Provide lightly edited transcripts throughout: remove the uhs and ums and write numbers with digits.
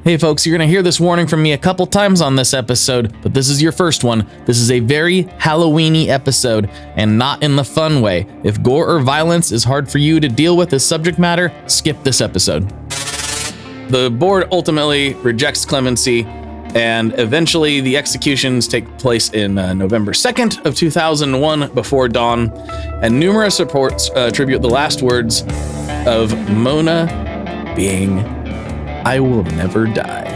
Hey folks, you're going to hear this warning from me a couple times on this episode, but this is your first one. This is a very Halloween-y episode, and not in the fun way. If gore or violence is hard for you to deal with as subject matter, skip this episode. The board ultimately rejects clemency, and eventually the executions take place in November 2nd of 2001 before dawn, and numerous reports attribute the last words of Mona being, "I will never die."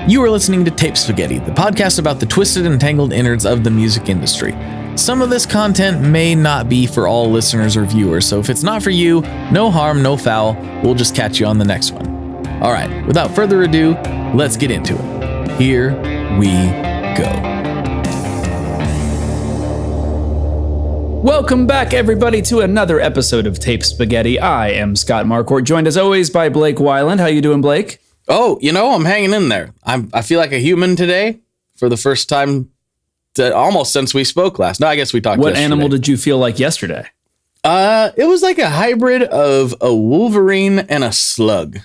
You are listening to Tape Spaghetti, the podcast about the twisted and tangled innards of the music industry. Some of this content may not be for all listeners or viewers, so if it's not for you, no harm, no foul. We'll just catch you on the next one. All right, without further ado, let's get into it. Here we go. Welcome back, everybody, to another episode of Tape Spaghetti. I am Scott Marquardt, joined as always by Blake Weiland. How you doing, Blake? Oh, I'm hanging in there. I feel like a human today for the first time almost since we spoke last. No, I guess we talked What yesterday. Animal did you feel like yesterday? It was like a hybrid of a wolverine and a slug.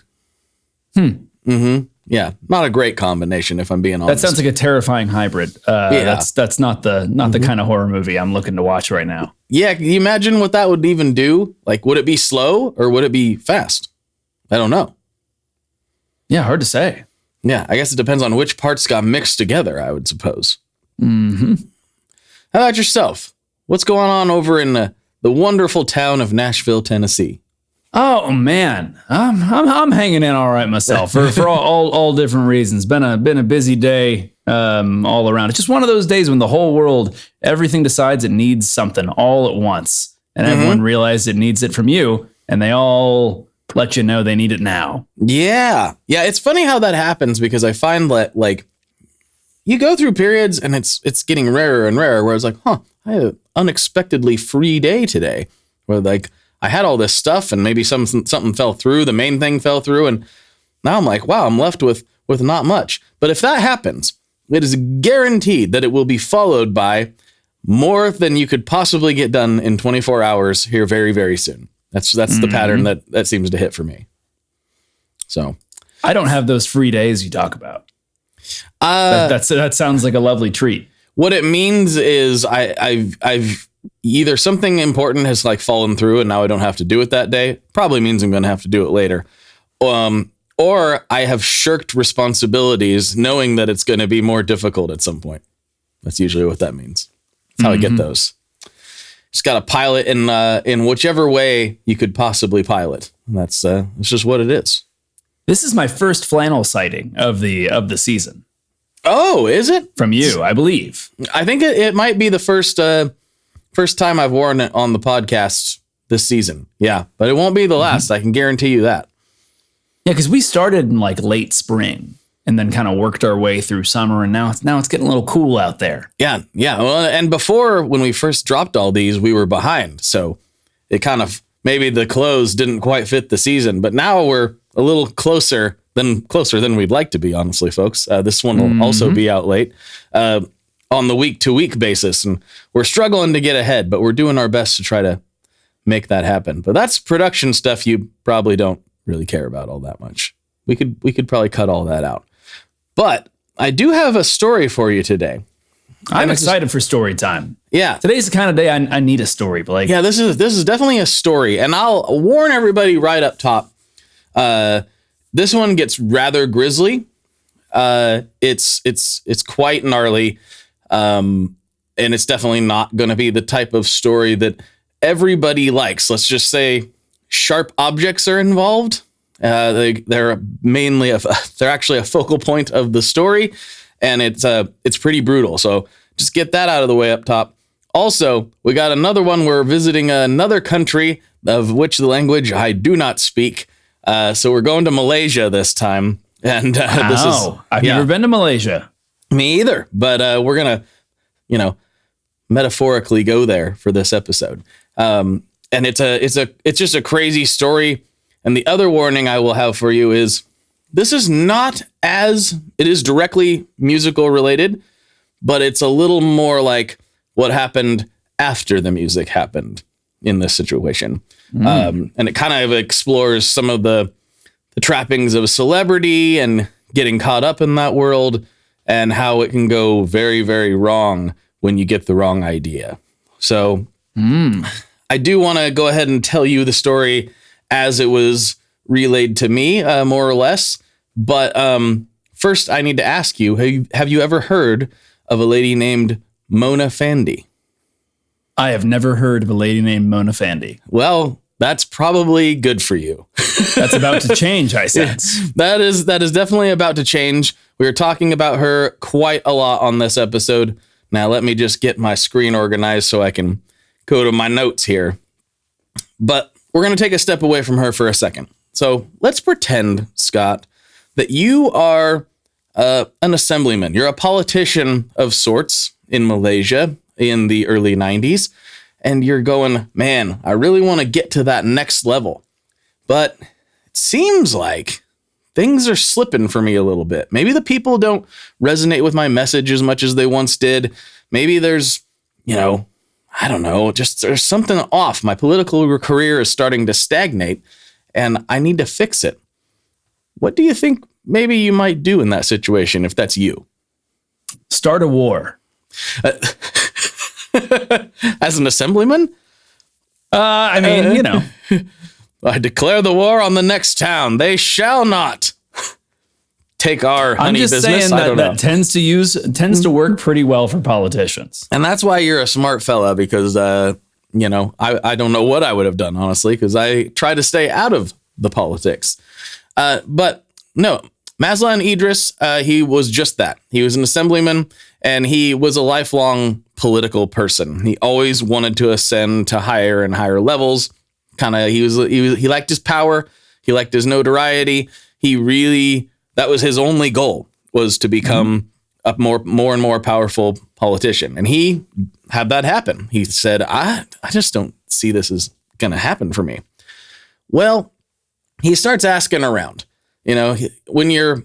Yeah, not a great combination, if I'm being honest. That sounds like a terrifying hybrid. That's not the kind of horror movie I'm looking to watch right now. Yeah, can you imagine what that would even do? Like, would it be slow or would it be fast? I don't know. Yeah, hard to say. Yeah, I guess it depends on which parts got mixed together, I would suppose. Mm-hmm. How about yourself? What's going on over in the wonderful town of Nashville, Tennessee? Oh man, I'm hanging in all right myself for all different reasons. Been a busy day all around. It's just one of those days when the whole world, everything decides it needs something all at once, and everyone realizes it needs it from you, and they all let you know they need it now. Yeah, it's funny how that happens because I find that like you go through periods and it's getting rarer and rarer. Where it's like, I had an unexpectedly free day today, where like I had all this stuff and maybe something fell through, the main thing fell through, and now I'm like, wow, I'm left with not much. But if that happens, it is guaranteed that it will be followed by more than you could possibly get done in 24 hours here very, very soon. That's the pattern that seems to hit for me. So I don't have those free days you talk about. That sounds like a lovely treat. What it means is I've either something important has like fallen through and now I don't have to do it that day. Probably means I'm going to have to do it later. Or I have shirked responsibilities knowing that it's going to be more difficult at some point. That's usually what that means. That's how I get those. Just got to pile it in whichever way you could possibly pile it. And that's just what it is. This is my first flannel sighting of the season. Oh, is it? From you, I believe. I think it might be the first time I've worn it on the podcast this season. Yeah, but it won't be the last. I can guarantee you that. Yeah, because we started in like late spring and then kind of worked our way through summer, and now it's getting a little cool out there. Yeah. Well, and before, when we first dropped all these, we were behind, so it kind of maybe the clothes didn't quite fit the season. But now we're a little closer than we'd like to be, honestly, folks. This one will also be out late. On the week-to-week basis, and we're struggling to get ahead, but we're doing our best to try to make that happen. But that's production stuff you probably don't really care about all that much. We could probably cut all that out. But I do have a story for you today. I'm excited for story time. Yeah. Today's the kind of day I need a story, Blake. Yeah, this is definitely a story, and I'll warn everybody right up top. This one gets rather grisly. It's quite gnarly. And it's definitely not going to be the type of story that everybody likes. Let's just say sharp objects are involved. They're actually a focal point of the story, and it's pretty brutal. So just get that out of the way up top. Also, we got another one. We're visiting another country of which the language I do not speak. So we're going to Malaysia this time. And I've never been to Malaysia. Me either, but we're gonna, metaphorically go there for this episode. And it's just a crazy story. And the other warning I will have for you is this is not it is directly musical related, but it's a little more like what happened after the music happened in this situation. And it kind of explores some of the the trappings of celebrity and getting caught up in that world, and how it can go very, very wrong when you get the wrong idea. So I do want to go ahead and tell you the story as it was relayed to me, more or less. But first, I need to ask you, have you ever heard of a lady named Mona Fandey? I have never heard of a lady named Mona Fandey. Well, that's probably good for you. That's about to change, I sense. That is definitely about to change. We were talking about her quite a lot on this episode. Now, let me just get my screen organized so I can go to my notes here. But we're going to take a step away from her for a second. So let's pretend, Scott, that you are an assemblyman. You're a politician of sorts in Malaysia in the early 90s. And you're going, man, I really want to get to that next level. But it seems like things are slipping for me a little bit. Maybe the people don't resonate with my message as much as they once did. Maybe there's, I don't know, just there's something off. My political career is starting to stagnate and I need to fix it. What do you think maybe you might do in that situation if that's you? Start a war. As an assemblyman? I declare the war on the next town. They shall not take our honey business. I'm just saying that tends to work pretty well for politicians. And that's why you're a smart fella, because, I don't know what I would have done, honestly, because I try to stay out of the politics. But no, Maslan Idris, he was just that. He was an assemblyman and he was a lifelong political person. He always wanted to ascend to higher and higher levels. He liked his power. He liked his notoriety. That was his only goal, was to become a more and more powerful politician. And he had that happen. He said, I just don't see this as going to happen for me. Well, he starts asking around. When you're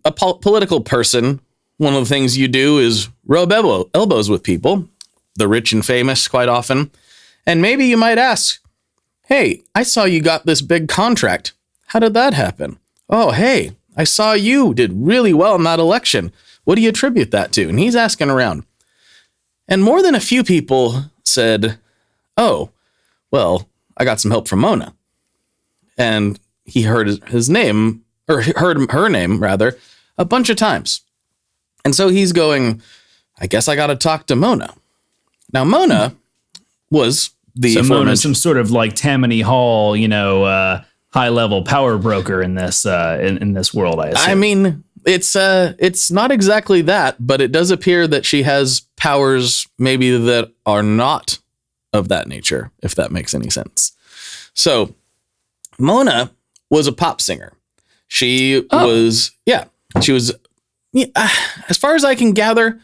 a political person, one of the things you do is rub elbows with people, the rich and famous quite often. And maybe you might ask, hey, I saw you got this big contract. How did that happen? Oh, hey, I saw you did really well in that election. What do you attribute that to? And he's asking around. And more than a few people said, oh, well, I got some help from Mona. And he heard his name, or heard her name, rather, a bunch of times. And so he's going, I guess I got to talk to Mona. Now, Mona was Mona's some sort of like Tammany Hall, high-level power broker in this in this world, I assume. I mean, it's not exactly that, but it does appear that she has powers maybe that are not of that nature, if that makes any sense. So, Mona was a pop singer. She was, as far as I can gather,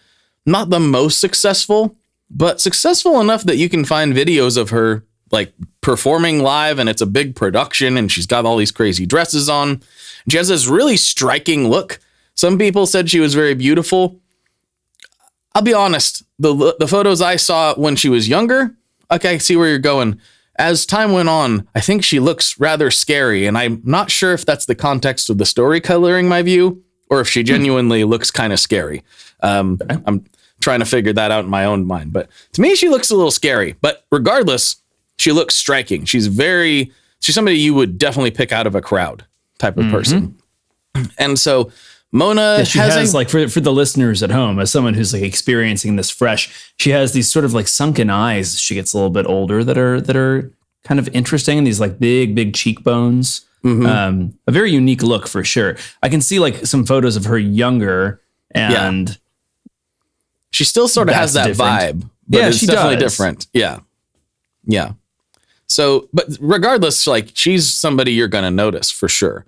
not the most successful, but successful enough that you can find videos of her like performing live, and it's a big production, and she's got all these crazy dresses on. She has this really striking look. Some people said she was very beautiful. I'll be honest, the photos I saw when she was younger, okay, I see where you're going. As time went on, I think she looks rather scary, and I'm not sure if that's the context of the story coloring my view, or if she genuinely looks kind of scary. I'm trying to figure that out in my own mind. But to me, she looks a little scary. But regardless, she looks striking. She's somebody you would definitely pick out of a crowd type of person. And so Mona has like, for the listeners at home, as someone who's like experiencing this fresh, she has these sort of like sunken eyes as she gets a little bit older that are kind of interesting. And these like big cheekbones. A very unique look for sure. I can see like some photos of her younger, and she still sort of has that vibe, but it's definitely different. Yeah. So, but regardless, like she's somebody you're going to notice for sure.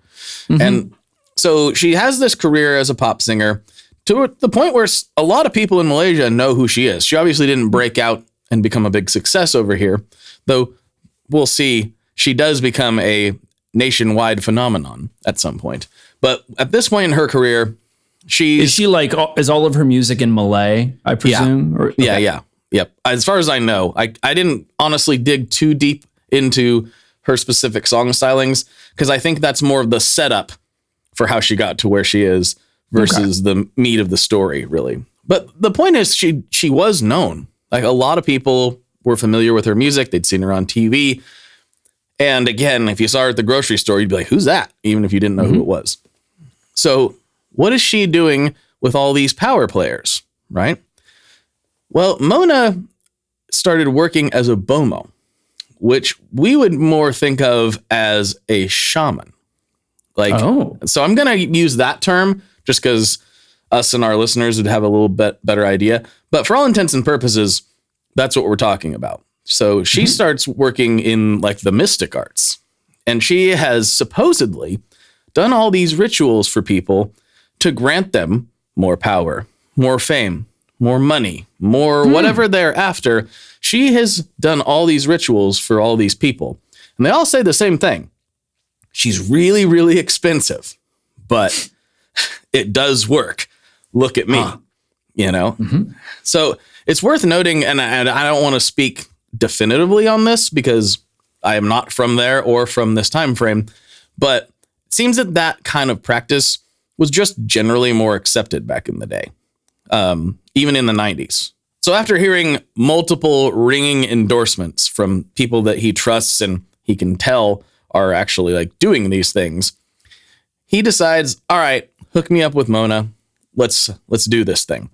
And so she has this career as a pop singer to the point where a lot of people in Malaysia know who she is. She obviously didn't break out and become a big success over here, though we'll see she does become a nationwide phenomenon at some point. But at this point in her career, is all of her music in Malay, I presume? Yeah. Okay. Yeah. Yep. As far as I know, I didn't honestly dig too deep into her specific song stylings, because I think that's more of the setup for how she got to where she is versus the meat of the story, really. But the point is, she was known. Like, a lot of people were familiar with her music. They'd seen her on TV. And again, if you saw her at the grocery store, you'd be like, who's that? Even if you didn't know who it was. So what is she doing with all these power players, right? Well, Mona started working as a bomo, which we would more think of as a shaman. Like, so I'm going to use that term just because us and our listeners would have a little bit better idea. But for all intents and purposes, that's what we're talking about. So she starts working in like the mystic arts, and she has supposedly done all these rituals for people to grant them more power, more fame, more money, more whatever they're after. She has done all these rituals for all these people, and they all say the same thing. She's really, really expensive, but it does work. Look at me, you know? So it's worth noting, and I don't want to speak definitively on this because I am not from there or from this time frame, but it seems that that kind of practice was just generally more accepted back in the day, even in the 90s. So after hearing multiple ringing endorsements from people that he trusts and he can tell are actually like doing these things, he decides, all right, hook me up with Mona. Let's do this thing.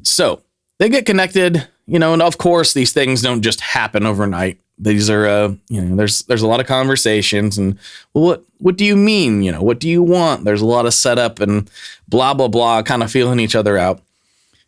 So they get connected, you know, and of course these things don't just happen overnight. These are, you know, there's a lot of conversations and, well, what do you mean? You know, what do you want? There's a lot of setup and blah, blah, blah, kind of feeling each other out.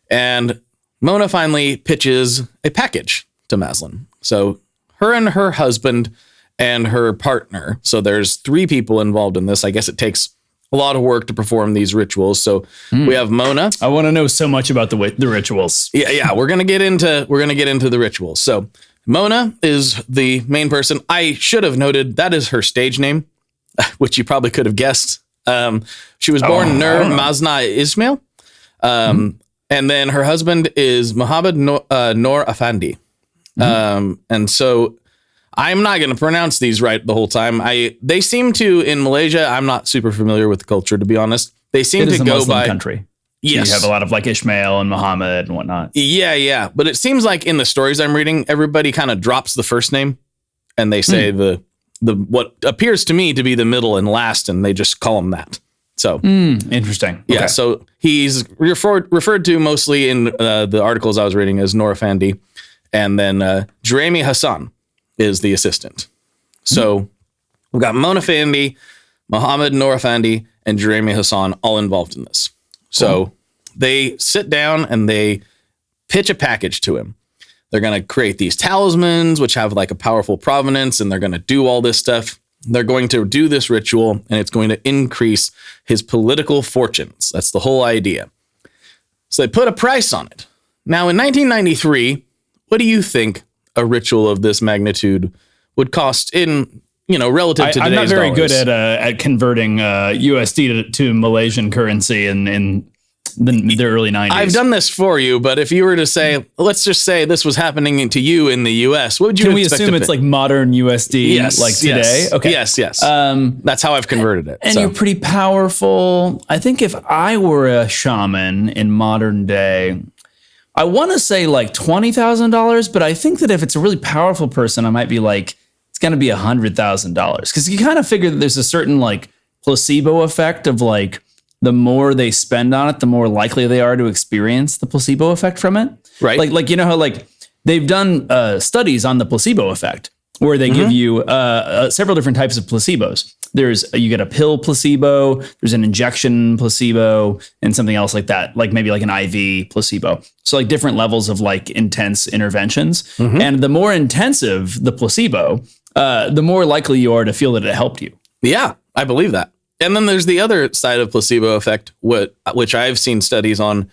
And Mona finally pitches a package to Maslin. So her and her husband and her partner. So there's 3 people involved in this. I guess it takes a lot of work to perform these rituals. So we have Mona. I want to know so much about the rituals. Yeah, we're gonna get into the rituals. So Mona is the main person. I should have noted that is her stage name, which you probably could have guessed. She was born Nur Mazna Ismail, and then her husband is Muhammad Noor Afandi. And so I'm not going to pronounce these right the whole time. They seem to, in Malaysia, I'm not super familiar with the culture, to be honest. They seem to go Muslim by country. Yes. You have a lot of like Ishmael and Muhammad and whatnot. Yeah. But it seems like in the stories I'm reading, everybody kind of drops the first name and they say the what appears to me to be the middle and last, and they just call him that. So interesting. Yeah. Okay. So he's referred to mostly in the articles I was reading as Mona Fandey, and then Jeremy Hassan is the assistant. So we've got Mona Fandey, Muhammad Noor Fandey, and Jeremy Hassan all involved in this. So they sit down and they pitch a package to him. They're going to create these talismans, which have like a powerful provenance, and they're going to do all this stuff. They're going to do this ritual, and it's going to increase his political fortunes. That's the whole idea. So they put a price on it. Now, in 1993, what do you think a ritual of this magnitude would cost in, relative to today's I'm not very dollars? good at converting USD to Malaysian currency in the early 90s. I've done this for you, but if you were to say, let's just say this was happening to you in the US, what would you Can we expect assume to it's pay? like modern USD like today? Yes, Okay. Yes. That's how I've converted it. And so. you're pretty powerful. I think if I were a shaman in modern day, I want to say like $20,000, but I think that if it's a really powerful person, I might be like, it's going to be $100,000. Because you kind of figure that there's a certain like placebo effect of like, the more they spend on it, the more likely they are to experience the placebo effect from it. Right. Like you know how like they've done studies on the placebo effect where they give you several different types of placebos. You get a pill placebo, there's an injection placebo, and something else like that, like maybe like an IV placebo. So like different levels of like intense interventions. And the more intensive the placebo, the more likely you are to feel that it helped you. Yeah, I believe that. And then there's the other side of placebo effect, which I've seen studies on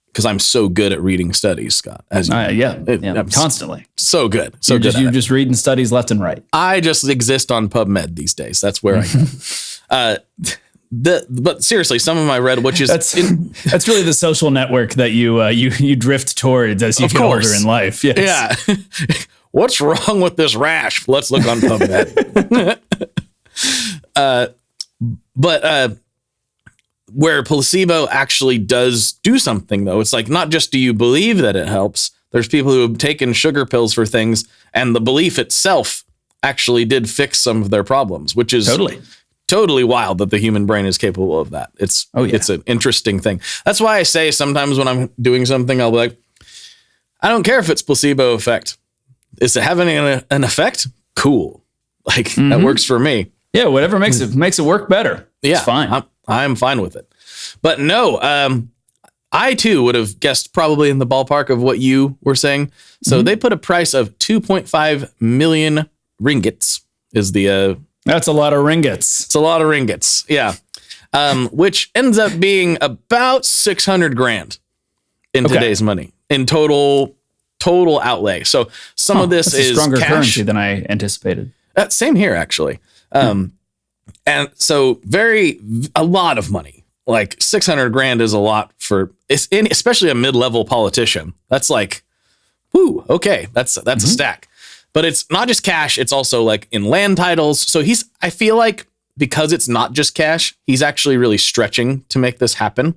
because I'm so good at reading studies, Scott. As you know. I'm constantly. So good. You're just reading studies left and right. I just exist on PubMed these days. That's where I go. But seriously, some of them I read, which is that's really the social network that you drift towards as you get older in life. Yes. Yeah. What's wrong with this rash? Let's look on PubMed. But where placebo actually does do something, though, it's like not just do you believe that it helps. There's people who have taken sugar pills for things, and the belief itself actually did fix some of their problems, which is totally wild that the human brain is capable of that. It's an interesting thing. That's why I say sometimes when I'm doing something, I'll be like, I don't care if it's placebo effect. Is it having an effect? Cool. Like that works for me. Yeah, whatever makes it work better. Yeah, it's fine. I'm fine with it. But no, I too would have guessed probably in the ballpark of what you were saying. So they put a price of 2.5 million ringgits is the that's a lot of ringgits. It's a lot of ringgits. Yeah. Which ends up being about 600 grand in today's money in total outlay. So some of this is a stronger cash. currency than I anticipated. Same here, actually. And so a lot of money, like 600 grand is a lot for, especially a mid-level politician. That's like, whoo, okay, that's a stack. But it's not just cash, it's also like in land titles. So I feel like because it's not just cash, he's actually really stretching to make this happen.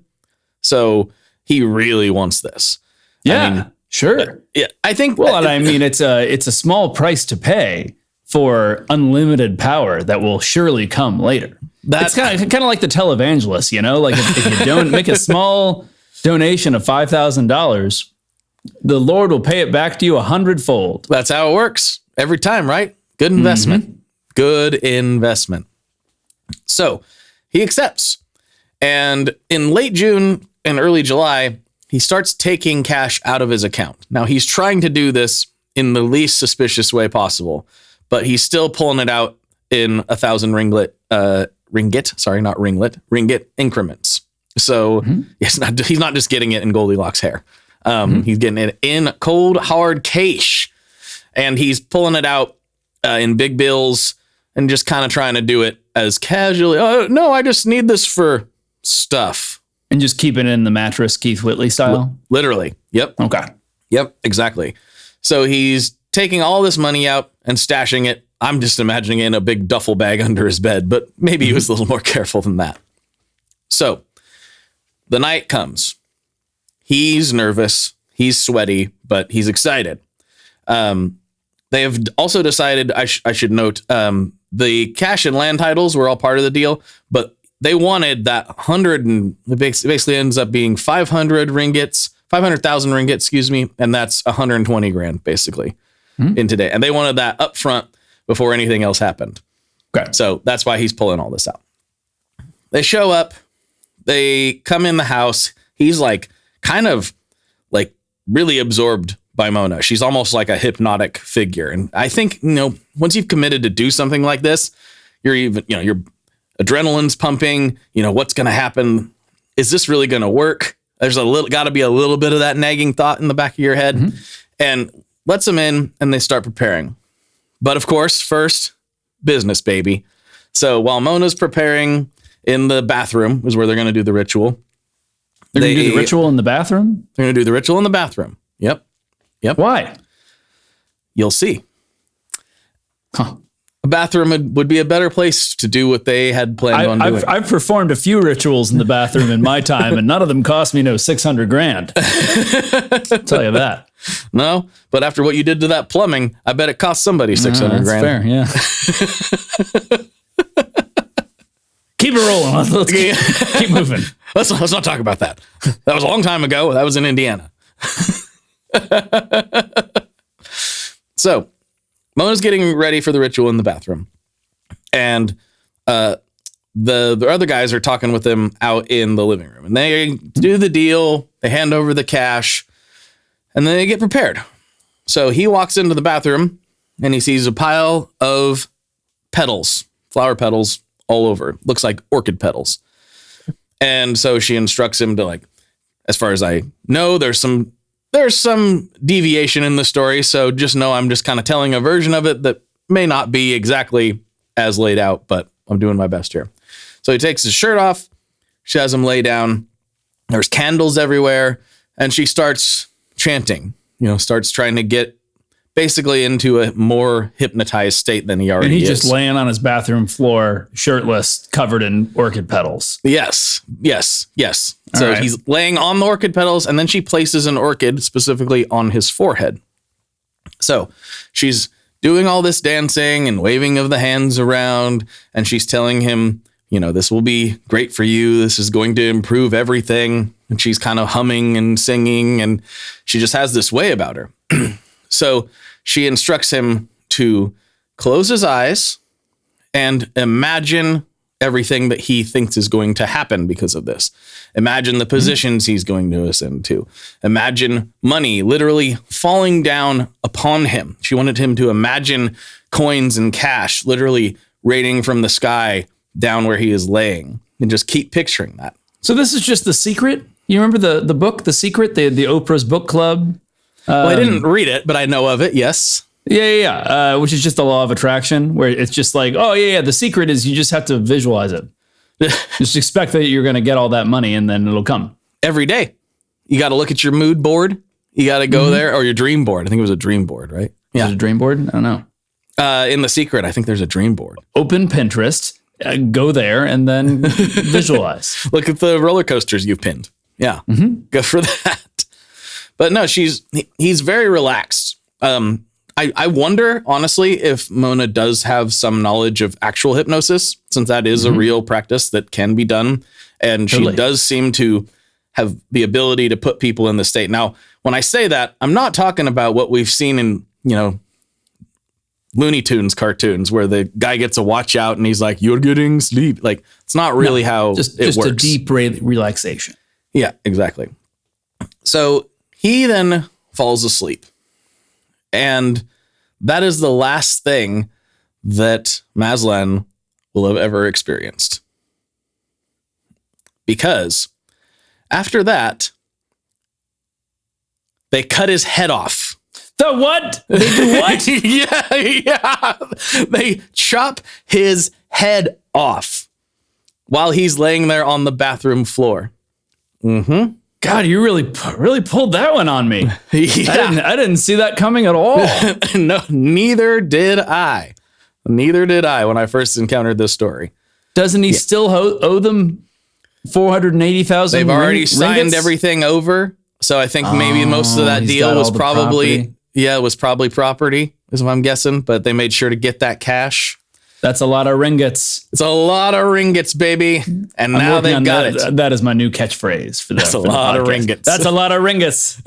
So he really wants this. Yeah, I mean, sure. Yeah, I think. Well, I mean, it's a small price to pay for unlimited power that will surely come later. It's kind of like the televangelist, you know, like if you don't make a small donation of $5,000, the Lord will pay it back to you 100-fold. That's how it works every time, right? Good investment. Good investment. So he accepts. And in late June and early July, he starts taking cash out of his account. Now he's trying to do this in the least suspicious way possible, but he's still pulling it out in 1,000 ringgit increments. So he's not just getting it in Goldilocks hair. He's getting it in cold, hard cash, and he's pulling it out in big bills and just kind of trying to do it as casually. Oh, no, I just need this for stuff. And just keep it in the mattress, Keith Whitley style? Literally. Yep. Okay. Yep, exactly. So he's taking all this money out and stashing it. I'm just imagining it in a big duffel bag under his bed, but maybe he was a little more careful than that. So the night comes. He's nervous. He's sweaty, but he's excited. They have also decided, I should note, the cash and land titles were all part of the deal, but they wanted that 100 and it basically ends up being 500,000 ringgits, excuse me. And that's 120 grand basically in today. And they wanted that up front before anything else happened. Okay. So that's why he's pulling all this out. They show up, they come in the house. He's like kind of like really absorbed by Mona. She's almost like a hypnotic figure. And I think, once you've committed to do something like this, your adrenaline's pumping, what's going to happen? Is this really going to work? There's got to be a little bit of that nagging thought in the back of your head, and lets them in and they start preparing. But of course, first business, baby. So while Mona's preparing in the bathroom is where they're going to do the ritual. They're going to do the ritual in the bathroom? They're going to do the ritual in the bathroom. Yep. Why? You'll see. Huh. A bathroom would be a better place to do what they had planned on doing. I've performed a few rituals in the bathroom in my time, and none of them cost me 600 grand. I'll tell you that. No, but after what you did to that plumbing, I bet it cost somebody 600 grand. Fair, yeah. Keep it rolling. Let's keep moving. Let's not talk about that. That was a long time ago. That was in Indiana. So Mona's getting ready for the ritual in the bathroom. And the other guys are talking with them out in the living room. And they do the deal. They hand over the cash. And then they get prepared. So he walks into the bathroom and he sees a pile of petals, flower petals all over. Looks like orchid petals. And so she instructs him to, as far as I know, there's some deviation in the story. So just know I'm just kind of telling a version of it that may not be exactly as laid out, but I'm doing my best here. So he takes his shirt off. She has him lay down. There's candles everywhere. And she starts chanting, starts trying to get basically into a more hypnotized state than he already And he's is. just laying on his bathroom floor, shirtless, covered in orchid petals. Yes. So right. he's laying on the orchid petals, and then she places an orchid specifically on his forehead. So she's doing all this dancing and waving of the hands around, and she's telling him, this will be great for you. This is going to improve everything. And she's kind of humming and singing, and she just has this way about her. So she instructs him to close his eyes and imagine everything that he thinks is going to happen because of this. Imagine the positions he's going to ascend to. Imagine money literally falling down upon him. She wanted him to imagine coins and cash literally raining from the sky down where he is laying, and just keep picturing that. So this is just The Secret? You remember the book, The Secret, the Oprah's book club? Well, I didn't read it, but I know of it. Yes. Yeah. Which is just the law of attraction, where it's just like, the secret is you just have to visualize it. Just expect that you're going to get all that money and then it'll come. Every day. You got to look at your mood board. You got to go there, or your dream board. I think it was a dream board, right? Yeah. Is it a dream board? I don't know. In The Secret, I think there's a dream board. Open Pinterest, go there and then visualize. Look at the roller coasters you've pinned. Yeah. Go for that. But no, he's very relaxed. I wonder, honestly, if Mona does have some knowledge of actual hypnosis, since that is a real practice that can be done. And she does seem to have the ability to put people in the state. Now, when I say that, I'm not talking about what we've seen in, Looney Tunes cartoons where the guy gets a watch out and he's like, you're getting sleep. Like, it's not really how it works. Just a deep relaxation. Yeah, exactly. So he then falls asleep. And that is the last thing that Mazlan will have ever experienced. Because after that, they cut his head off. The what? They do what? Yeah. They chop his head off while he's laying there on the bathroom floor. Mm-hmm. God, you really pulled that one on me. Yeah. I didn't see that coming at all. No, neither did I. Neither did I when I first encountered this story. Doesn't he still owe them 480,000? They've already signed everything over. So I think maybe most of that deal was probably, it was probably property, is what I'm guessing. But they made sure to get that cash. That's a lot of ringgits. It's a lot of ringgits, baby. And now they've got it. That is my new catchphrase for that. That's a lot of ringgits. That's a lot of ringgits.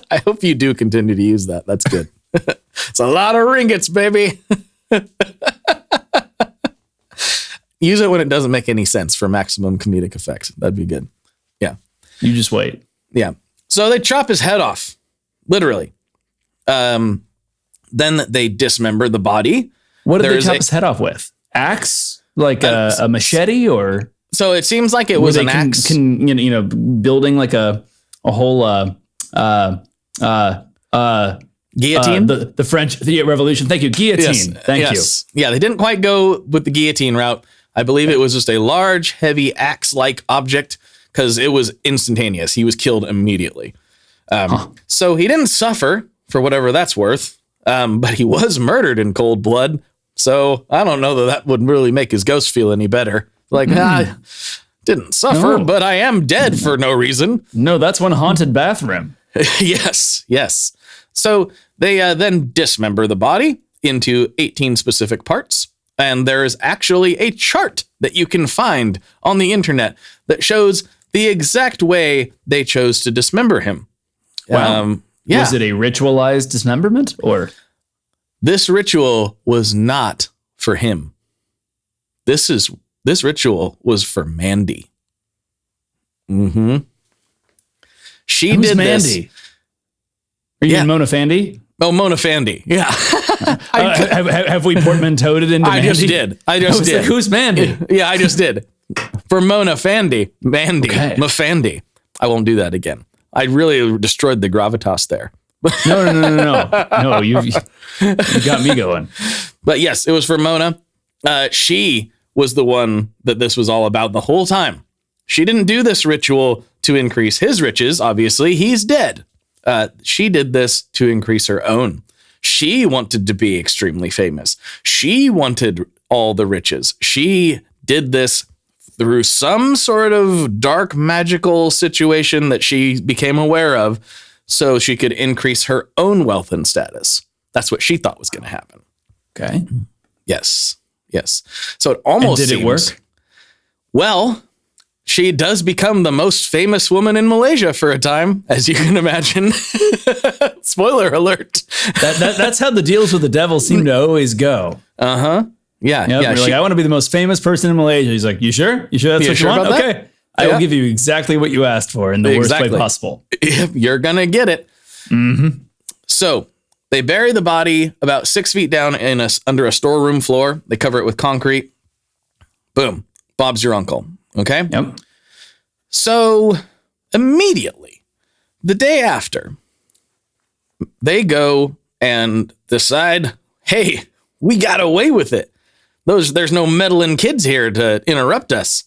I hope you do continue to use that. That's good. It's a lot of ringgits, baby. Use it when it doesn't make any sense for maximum comedic effect. That'd be good. Yeah. You just wait. Yeah. So they chop his head off, literally. Then they dismember the body. What did they chop his head off with? Axe? Like a machete, or? So it seems like it was an axe. Building like a whole guillotine. The French Revolution. Thank you, guillotine. Yes. Thank you. Yeah, they didn't quite go with the guillotine route. I believe it was just a large, heavy axe-like object because it was instantaneous. He was killed immediately. So he didn't suffer for whatever that's worth, but he was murdered in cold blood. So I don't know that would really make his ghost feel any better. Like, I didn't suffer, but I am dead for no reason. No, that's one haunted bathroom. Yes. So they then dismember the body into 18 specific parts. And there is actually a chart that you can find on the internet that shows the exact way they chose to dismember him. Wow. Yeah. Was it a ritualized dismemberment, or? This ritual was not for him. This ritual was for Mandy. Mm-hmm. She Who's did Mandy? this. Are you in Mona Fandey? Oh, Mona Fandey. Yeah. Have we portmanteaued it into Mandy? I just did. Like, who's Mandy? Yeah, I just did. For Mona Fandey. Mandy. Okay. Mafandi. I won't do that again. I really destroyed the gravitas there. No. No, you got me going. But yes, it was for Mona. She was the one that this was all about the whole time. She didn't do this ritual to increase his riches. Obviously, he's dead. She did this to increase her own. She wanted to be extremely famous. She wanted all the riches. She did this through some sort of dark magical situation that she became aware of so she could increase her own wealth and status. That's what she thought was going to happen. Okay. Yes. So it almost and did it work? Well, she does become the most famous woman in Malaysia for a time, as you can imagine. Spoiler alert. That's how the deals with the devil seem to always go. Uh-huh. Yeah. Yep, yeah. Like, I want to be the most famous person in Malaysia. He's like, you sure? You sure that's what you want? Okay. I will give you exactly what you asked for in the worst way possible. You're going to get it. Mm-hmm. So they bury the body about 6 feet down under a storeroom floor. They cover it with concrete. Boom. Bob's your uncle. Okay. Yep. So immediately, the day after, they go and decide, hey, we got away with it. There's no meddling kids here to interrupt us.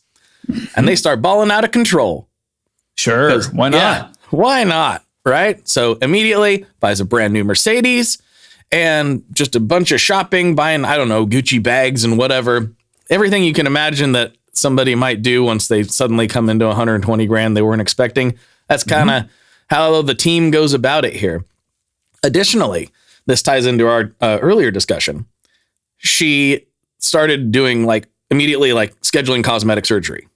And they start balling out of control. Sure. Why not? Yeah, why not? Right. So immediately buys a brand new Mercedes and just a bunch of shopping, buying, I don't know, Gucci bags and whatever. Everything you can imagine that somebody might do once they suddenly come into 120 grand they weren't expecting. That's kind of how the team goes about it here. Additionally, this ties into our earlier discussion. She started doing immediately scheduling cosmetic surgery,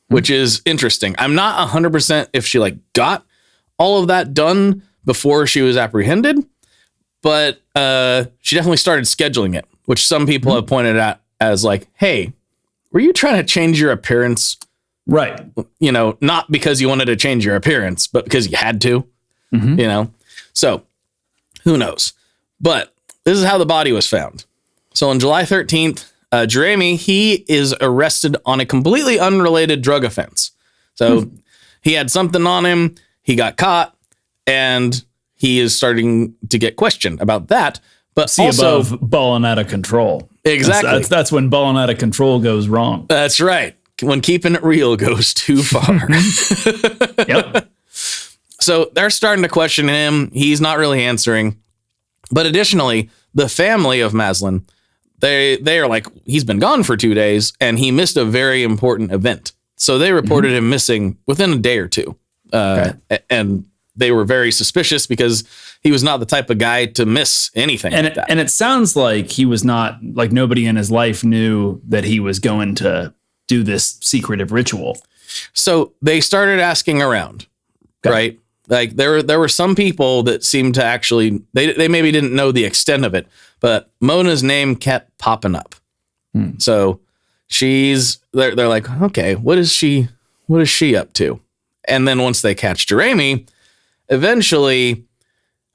which is interesting. I'm not 100% if she got all of that done before she was apprehended, but she definitely started scheduling it, which some people have pointed out as hey, were you trying to change your appearance? Right. Not because you wanted to change your appearance, but because you had to, So who knows? But this is how the body was found. So on July 13th, Jeremy, he is arrested on a completely unrelated drug offense. So he had something on him. He got caught and he is starting to get questioned about that. But also above balling out of control. Exactly. That's when balling out of control goes wrong. That's right. When keeping it real goes too far. Yep. So they're starting to question him. He's not really answering. But additionally, the family of Maslin, they are he's been gone for 2 days and he missed a very important event. So they reported him missing within a day or two. And they were very suspicious because he was not the type of guy to miss anything. And it sounds like he was not, nobody in his life knew that he was going to do this secretive ritual. So they started asking around, right? There were some people that seemed to actually, they maybe didn't know the extent of it, but Mona's name kept popping up. So they're like, okay, what is she up to? And then once they catch Jeremy, eventually,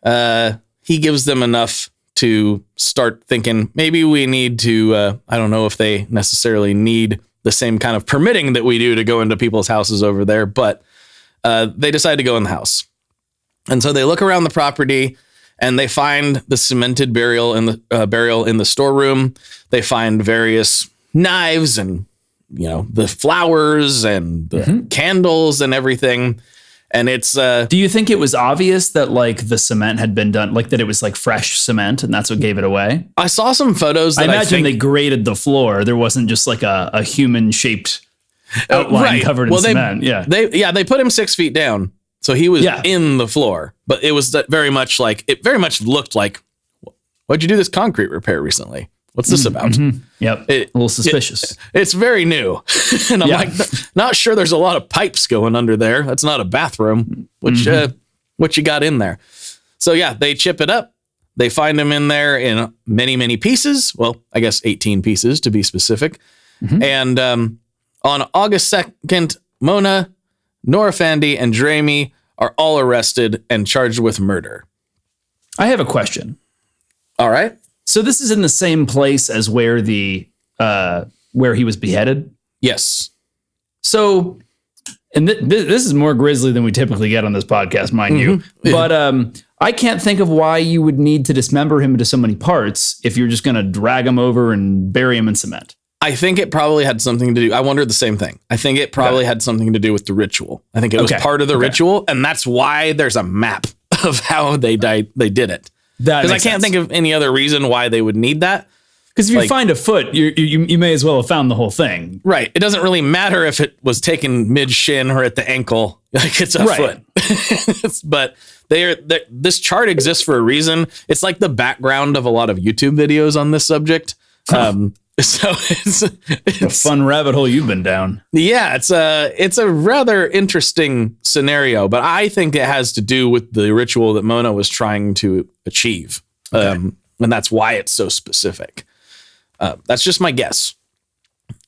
he gives them enough to start thinking maybe we need to, I don't know if they necessarily need the same kind of permitting that we do to go into people's houses over there, but they decide to go in the house. And so they look around the property and they find the cemented burial in the storeroom. They find various knives and, the flowers and the candles and everything. And it's do you think it was obvious that the cement had been done, that it was fresh cement and that's what gave it away? I saw some photos that I imagine they graded the floor. There wasn't just a human shaped outline covered in cement. They put him 6 feet down. So he was in the floor, but it was very much looked like, why'd you do this concrete repair recently? What's this about? Yep. A little suspicious. It's very new. And I'm not sure there's a lot of pipes going under there. That's not a bathroom. What you got in there? So they chip it up. They find him in there in many, many pieces. Well, I guess 18 pieces to be specific. And on August 2nd, Mona, Nora Fandey, and Jeremy are all arrested and charged with murder. I have a question. All right. So this is in the same place as where where he was beheaded? Yes. So, and this is more grisly than we typically get on this podcast, mind you. But I can't think of why you would need to dismember him into so many parts if you're just going to drag him over and bury him in cement. I think it probably had something to do. I wondered the same thing. I think it probably had something to do with the ritual. I think it was part of the ritual. And that's why there's a map of how they did it. Because I can't think of any other reason why they would need that. Because if you find a foot, you may as well have found the whole thing. Right. It doesn't really matter if it was taken mid-shin or at the ankle. Like, it's a foot. But this chart exists for a reason. It's like the background of a lot of YouTube videos on this subject. So it's a fun rabbit hole you've been down. Yeah, it's a rather interesting scenario, but I think it has to do with the ritual that Mona was trying to achieve. And that's why it's so specific. That's just my guess.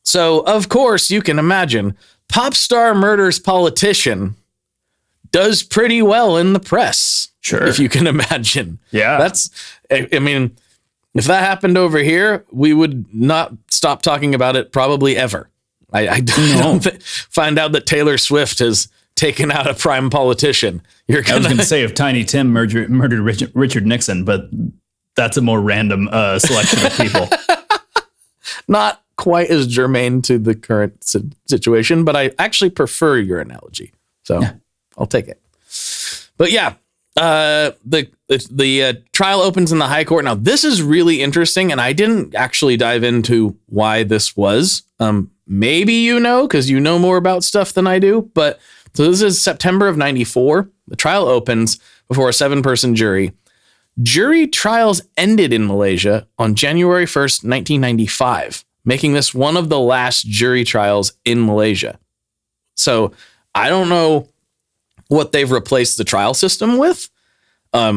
So, of course, you can imagine pop star murders politician does pretty well in the press. Sure. If you can imagine. Yeah. I mean, if that happened over here, we would not stop talking about it probably ever. I don't find out that Taylor Swift has taken out a prime politician. I was going to say if Tiny Tim murdered Richard Nixon, but that's a more random selection of people. Not quite as germane to the current situation, but I actually prefer your analogy. So I'll take it. But yeah, the trial opens in the High Court. Now, this is really interesting, and I didn't actually dive into why this was. Maybe you know, because you know more about stuff than I do. But so this is September of 94. The trial opens before a 7-person jury. Jury trials ended in Malaysia on January 1st, 1995, making this one of the last jury trials in Malaysia. So I don't know what they've replaced the trial system with. I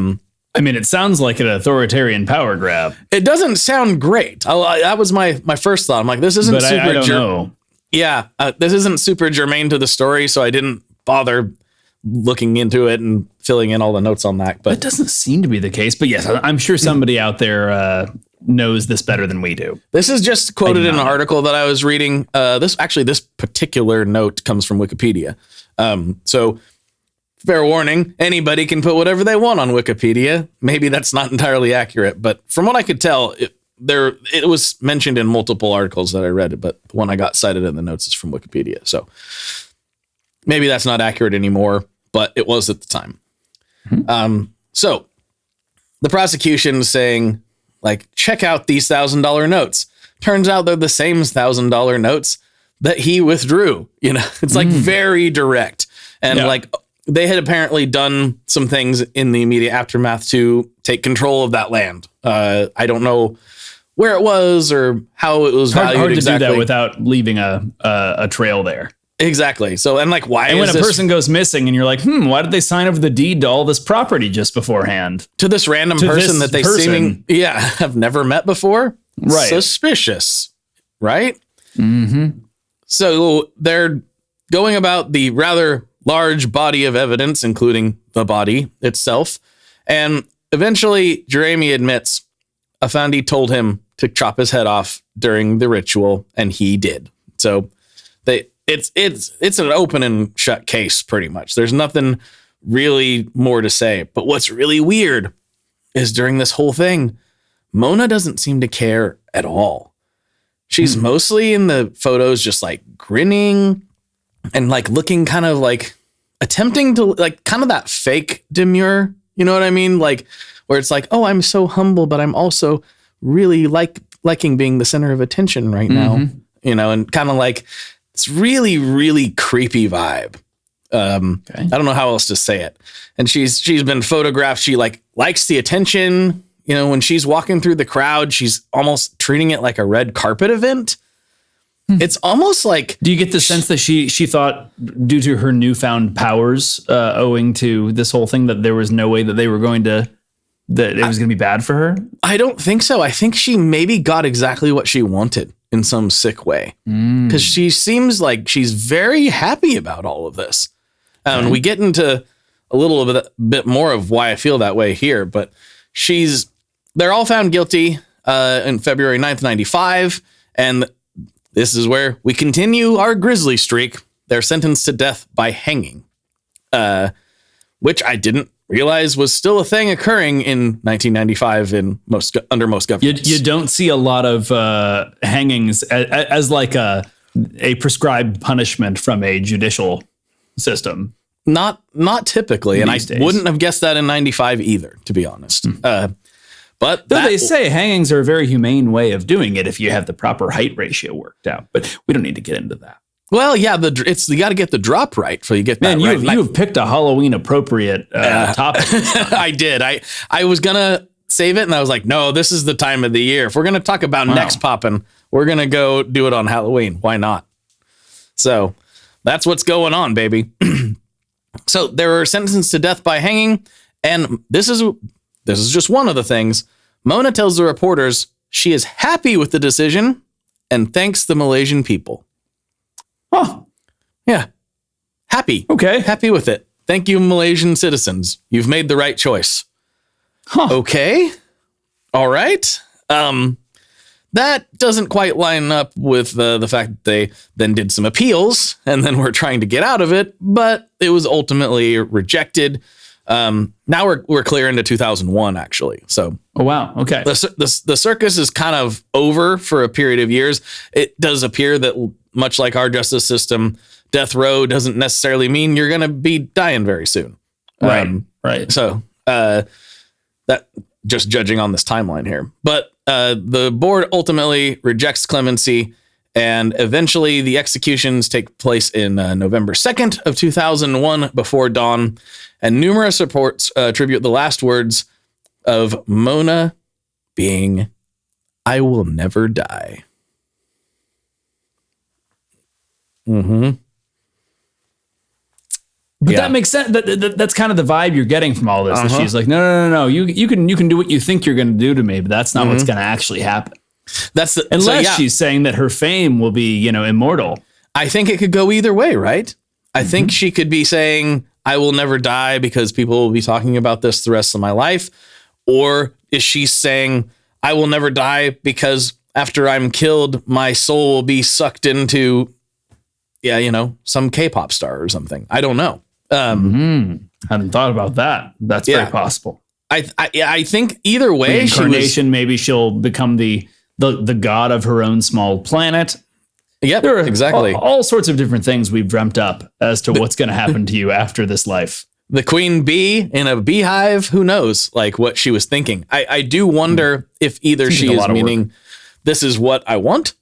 mean, it sounds like an authoritarian power grab. It doesn't sound great. That was my first thought. I'm like, this isn't super. I don't know. Yeah, this isn't super germane to the story, so I didn't bother looking into it and filling in all the notes on that. But it doesn't seem to be the case. But yes, I'm sure somebody out there knows this better than we do. This is just quoted in an article that I was reading. This particular note comes from Wikipedia. So fair warning, anybody can put whatever they want on Wikipedia. Maybe that's not entirely accurate, but from what I could tell, it was mentioned in multiple articles that I read, but the one I got cited in the notes is from Wikipedia. So maybe that's not accurate anymore, but it was at the time. So the prosecution is saying, like, check out these $1,000 notes. Turns out they're the same $1,000 notes that he withdrew. You know, it's like very direct. And like, they had apparently done some things in the immediate aftermath to take control of that land. I don't know where it was or how it was valued. Hard to exactly. do that without leaving a trail there. Exactly. So, and like, why? And when a person goes missing and you're like, why did they sign over the deed to all this property just beforehand? To this random person that they have never met before. Right. Suspicious. Right. Mm-hmm. So they're going about the rather large body of evidence, including the body itself. And eventually Jeremy admits Afandi told him to chop his head off during the ritual, and he did. So it's an open and shut case, pretty much. There's nothing really more to say. But what's really weird is during this whole thing, Mona doesn't seem to care at all. She's mostly in the photos just like grinning and like looking kind of like attempting to like kind of that fake demure. You know what I mean? Like where it's like, oh, I'm so humble, but I'm also really liking being the center of attention right now. You know, and kind of like it's really, really creepy vibe. I don't know how else to say it. And she's been photographed. She likes the attention. You know, when she's walking through the crowd, she's almost treating it like a red carpet event. It's almost like. Do you get the sense that she thought, due to her newfound powers, owing to this whole thing, that there was no way that they were going to, that it was going to be bad for her? I don't think so. I think she maybe got exactly what she wanted in some sick way, because she seems like she's very happy about all of this. And we get into a little bit more of why I feel that way here, but they're all found guilty in February 9th, 95. And this is where we continue our grisly streak. They're sentenced to death by hanging, which I didn't realize was still a thing occurring in 1995 under most governments. You don't see a lot of hangings as like a prescribed punishment from a judicial system. Not typically, and I wouldn't have guessed that in 95 either, to be honest. But though they say hangings are a very humane way of doing it if you have the proper height ratio worked out. But we don't need to get into that. Well, yeah, you got to get the drop right so you get that right. You've picked a Halloween appropriate topic. I did. I was gonna save it, and I was like, no, this is the time of the year. If we're gonna talk about necks popping, we're gonna go do it on Halloween. Why not? So that's what's going on, baby. So they were sentenced to death by hanging, and this is just one of the things. Mona tells the reporters she is happy with the decision and thanks the Malaysian people. Oh, yeah. Happy. Okay. Happy with it. Thank you, Malaysian citizens. You've made the right choice. Huh. Okay. All right. That doesn't quite line up with the fact that they then did some appeals and then were trying to get out of it, but it was ultimately rejected. Now we're clear into 2001, actually. So, oh wow, okay. The circus is kind of over for a period of years. It does appear that, much like our justice system, death row doesn't necessarily mean you're going to be dying very soon. Right. So that just judging on this timeline here, but the board ultimately rejects clemency, and eventually the executions take place in November 2nd of 2001 before dawn, and numerous reports attribute the last words of Mona being, "I will never die." Mm-hmm. But that makes sense. That's kind of the vibe you're getting from all this. Uh-huh. She's like, no. You can do what you think you're going to do to me, but that's not what's going to actually happen. Unless she's saying that her fame will be, immortal. I think it could go either way, right? I think she could be saying, "I will never die," because people will be talking about this the rest of my life. Or is she saying, "I will never die because after I'm killed, my soul will be sucked into, some K-pop star or something." I don't know. Hadn't thought about that. That's very possible. I think either way, reincarnation, maybe she'll become the god of her own small planet. Yeah, there are exactly. All sorts of different things we've dreamt up as to what's going to happen to you after this life. The queen bee in a beehive, who knows, like what she was thinking. I do wonder if either she is meaning, this is what I want.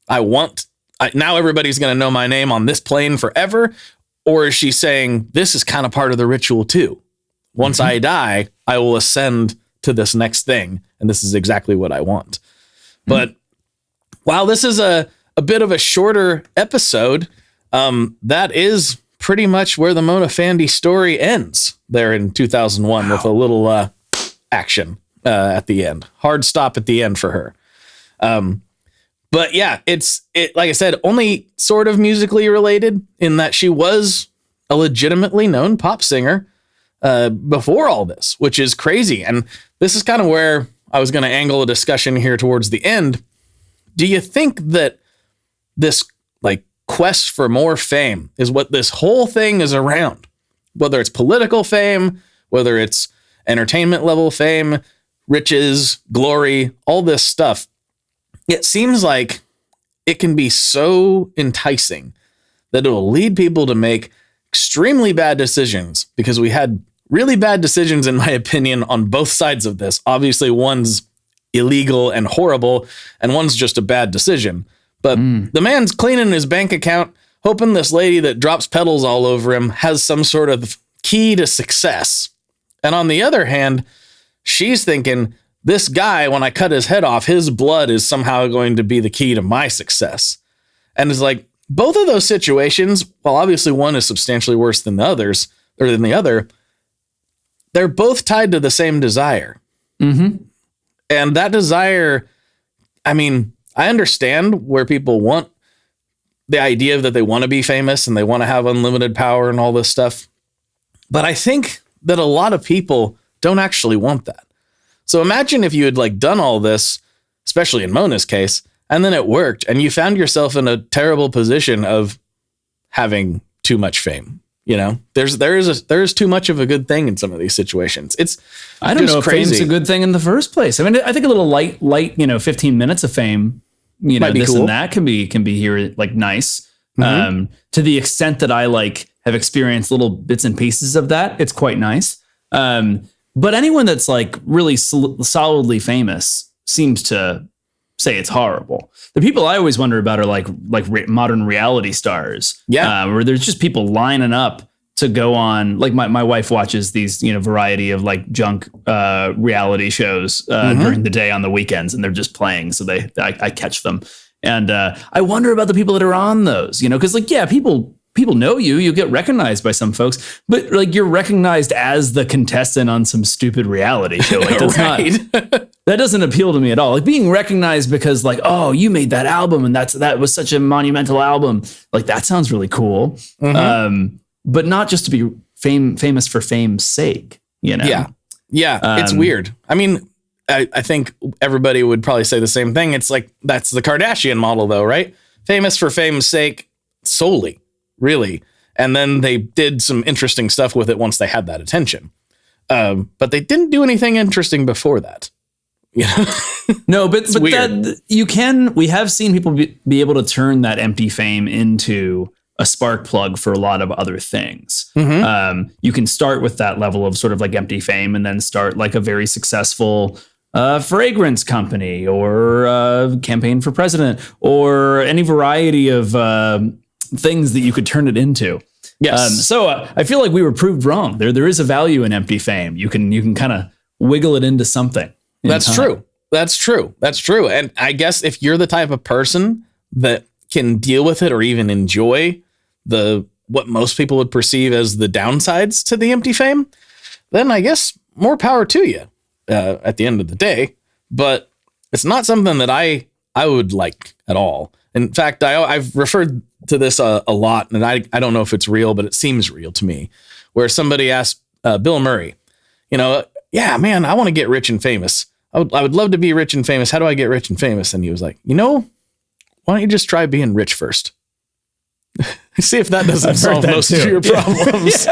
Now everybody's going to know my name on this plane forever. Or is she saying, this is kind of part of the ritual too? Once I die, I will ascend to this next thing. And this is exactly what I want. But while this is a bit of a shorter episode, that is pretty much where the Mona Fandey story ends there in 2001 with a little action at the end. Hard stop at the end for her. But yeah, it like I said, only sort of musically related in that she was a legitimately known pop singer before all this, which is crazy. And this is kind of where I was going to angle a discussion here towards the end. Do you think that this quest for more fame is what this whole thing is around? Whether it's political fame, whether it's entertainment level fame, riches, glory, all this stuff. It seems like it can be so enticing that it will lead people to make extremely bad decisions, because we had really bad decisions, in my opinion, on both sides of this. Obviously, one's illegal and horrible, and one's just a bad decision. But the man's cleaning his bank account, hoping this lady that drops petals all over him has some sort of key to success. And on the other hand, she's thinking, this guy, when I cut his head off, his blood is somehow going to be the key to my success. And it's like, both of those situations, while obviously one is substantially worse than the others, or than the other, they're both tied to the same desire. Mm-hmm. And that desire, I mean, I understand where people want the idea that they want to be famous and they want to have unlimited power and all this stuff. But I think that a lot of people don't actually want that. So imagine if you had done all this, especially in Mona's case, and then it worked and you found yourself in a terrible position of having too much fame. There's too much of a good thing in some of these situations. I don't know if fame's a good thing in the first place. I mean, I think a little light, 15 minutes of fame, might be this cool. And that can be here nice. Mm-hmm. To the extent that I have experienced little bits and pieces of that, it's quite nice. But anyone that's like really solidly famous seems to say it's horrible. The people I always wonder about are like modern reality stars. Yeah. Where there's just people lining up to go on. Like my wife watches these, variety of like junk reality shows during the day on the weekends, and they're just playing. So I catch them. And I wonder about the people that are on those, because like, yeah, people know you get recognized by some folks, but like you're recognized as the contestant on some stupid reality show. Like that's not, that doesn't appeal to me at all. Like being recognized because like, oh, you made that album and that was such a monumental album. Like that sounds really cool. But not just to be famous for fame's sake, Yeah. Yeah. It's weird. I mean, I think everybody would probably say the same thing. It's like, that's the Kardashian model though, right? Famous for fame's sake solely. Really. And then they did some interesting stuff with it once they had that attention. But they didn't do anything interesting before that. No, but that we have seen people be able to turn that empty fame into a spark plug for a lot of other things. You can start with that level of sort of like empty fame and then start like a very successful fragrance company or campaign for president or any variety of things that you could turn it into. Yes. So I feel like we were proved wrong. There is a value in empty fame. You can kind of wiggle it into something. That's true. That's true. And I guess if you're the type of person that can deal with it or even enjoy what most people would perceive as the downsides to the empty fame, then I guess more power to you at the end of the day. But it's not something that I would like at all. In fact, I've referred to this a lot, and I don't know if it's real, but it seems real to me, where somebody asked Bill Murray, yeah, man, I want to get rich and famous. I would love to be rich and famous. How do I get rich and famous? And he was like, why don't you just try being rich first? See if that doesn't solve most of your problems.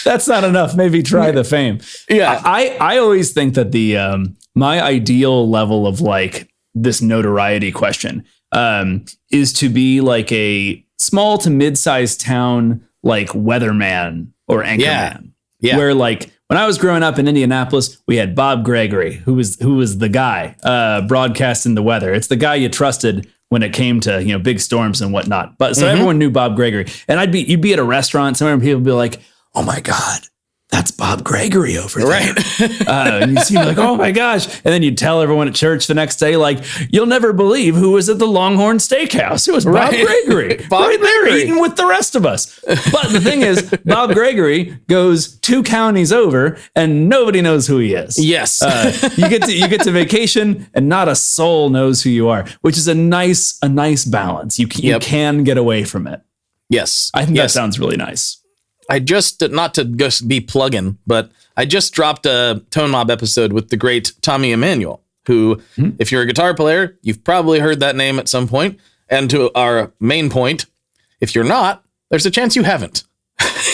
That's not enough. Maybe try the fame. Yeah. I always think that the my ideal level of like this notoriety question is to be like a small to mid-sized town like weatherman or anchorman. Yeah. Where like when I was growing up in Indianapolis, we had Bob Gregory, who was the guy broadcasting the weather. It's the guy you trusted when it came to big storms and whatnot. But so everyone knew Bob Gregory, and you'd be at a restaurant somewhere, and people would be like, "Oh my God, that's Bob Gregory over there." Right. And you see like, "Oh my gosh." And then you'd tell everyone at church the next day, like, "You'll never believe who was at the Longhorn Steakhouse. It was Bob Gregory. Bob right there eating with the rest of us." But the thing is, Bob Gregory goes 2 counties over and nobody knows who he is. Yes. You get to vacation and not a soul knows who you are, which is a nice balance. You can get away from it. Yes. I think that sounds really nice. I just, not to just be plugging, but I just dropped a Tone Mob episode with the great Tommy Emmanuel, who, if you're a guitar player, you've probably heard that name at some point. And to our main point, if you're not, there's a chance you haven't.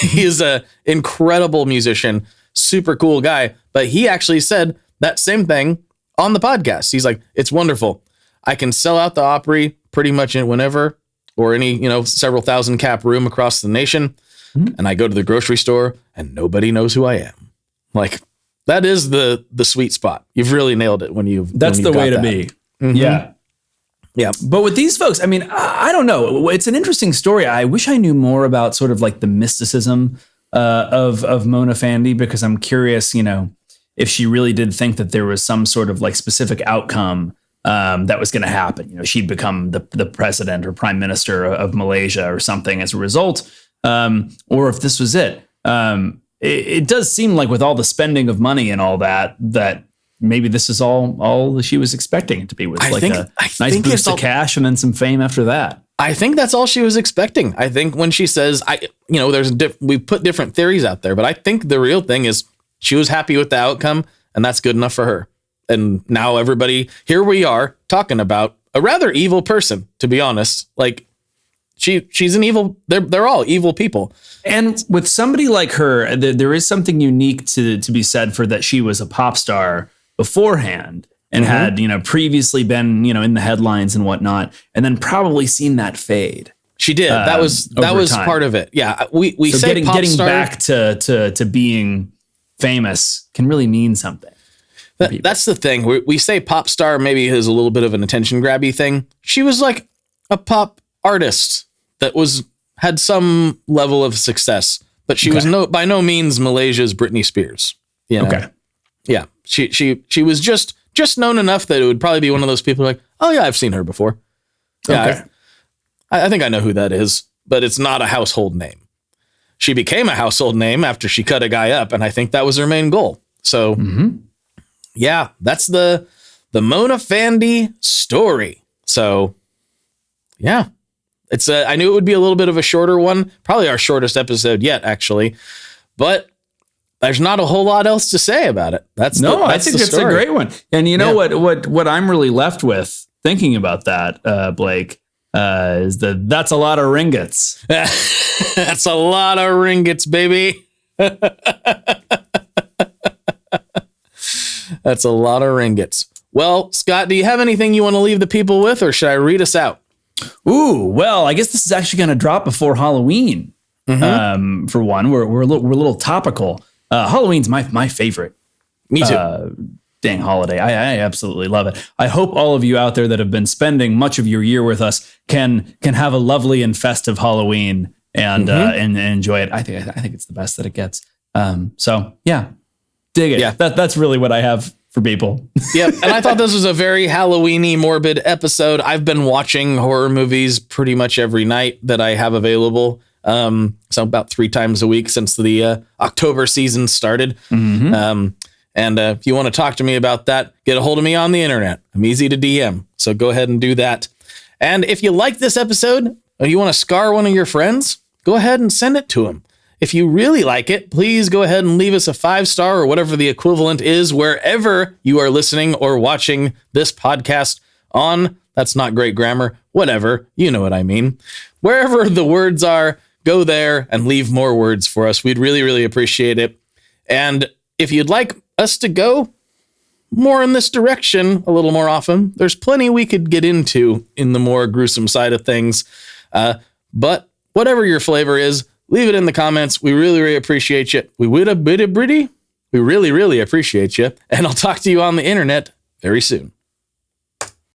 He is an incredible musician, super cool guy, but he actually said that same thing on the podcast. He's like, it's wonderful. I can sell out the Opry pretty much whenever, or any, several thousand cap room across the nation. And I go to the grocery store and nobody knows who I am. Like, that is the sweet spot. You've really nailed it That's the way to be. Yeah. Yeah. But with these folks, I mean, I don't know. It's an interesting story. I wish I knew more about sort of like the mysticism of Mona Fandey, because I'm curious, if she really did think that there was some sort of like specific outcome that was going to happen. She'd become the president or prime minister of Malaysia or something as a result. Or if this was it. It does seem like with all the spending of money and all that maybe this is all she was expecting it to be, with a nice boost of cash and then some fame after that. I think that's all she was expecting. I think when she says, we put different theories out there, but I think the real thing is she was happy with the outcome, and that's good enough for her. And now here we are talking about a rather evil person, to be honest. Like, she's an evil, they're all evil people. And with somebody like her, there is something unique to be said for that. She was a pop star beforehand and had, previously been, in the headlines and whatnot, and then probably seen that fade. She did. That was time. part of it. Yeah, we So say pop getting star. back to being famous can really mean something. That's the thing. We say pop star maybe is a little bit of an attention grabby thing. She was like a pop artist that had some level of success, but she was by no means Malaysia's Britney Spears. You know? Okay. Yeah. She was just known enough that it would probably be one of those people like, oh yeah, I've seen her before. Yeah. Okay. I think I know who that is, but it's not a household name. She became a household name after she cut a guy up, and I think that was her main goal. So, yeah, that's the Mona Fandey story. So, yeah, it's I knew it would be a little bit of a shorter one, probably our shortest episode yet, actually, but there's not a whole lot else to say about it. I think it's a great one. And you know what I'm really left with thinking about that, Blake. Is that's a lot of ringgits. That's a lot of ringgits, baby. That's a lot of ringgits. Well, Scott, do you have anything you want to leave the people with, or should I read us out? Ooh, well, I guess this is actually going to drop before Halloween. For one, we're a little topical. Halloween's my favorite. Me too. Dang holiday. I absolutely love it. I hope all of you out there that have been spending much of your year with us can have a lovely and festive Halloween and enjoy it. I think it's the best that it gets. So yeah, dig it. Yeah. That's really what I have for people. Yep. And I thought this was a very Halloween-y, morbid episode. I've been watching horror movies pretty much every night that I have available. So about 3 times a week since the October season started. And if you want to talk to me about that, get a hold of me on the internet. I'm easy to DM, so go ahead and do that. And if you like this episode, or you want to scar one of your friends, go ahead and send it to them. If you really like it, please go ahead and leave us a 5-star or whatever the equivalent is wherever you are listening or watching this podcast on. That's not great grammar. Whatever. You know what I mean. Wherever the words are, go there and leave more words for us. We'd really, really appreciate it. And if you'd like us to go more in this direction a little more often, there's plenty we could get into in the more gruesome side of things. But whatever your flavor is, leave it in the comments. We really, really appreciate you. We really, really appreciate you. And I'll talk to you on the internet very soon.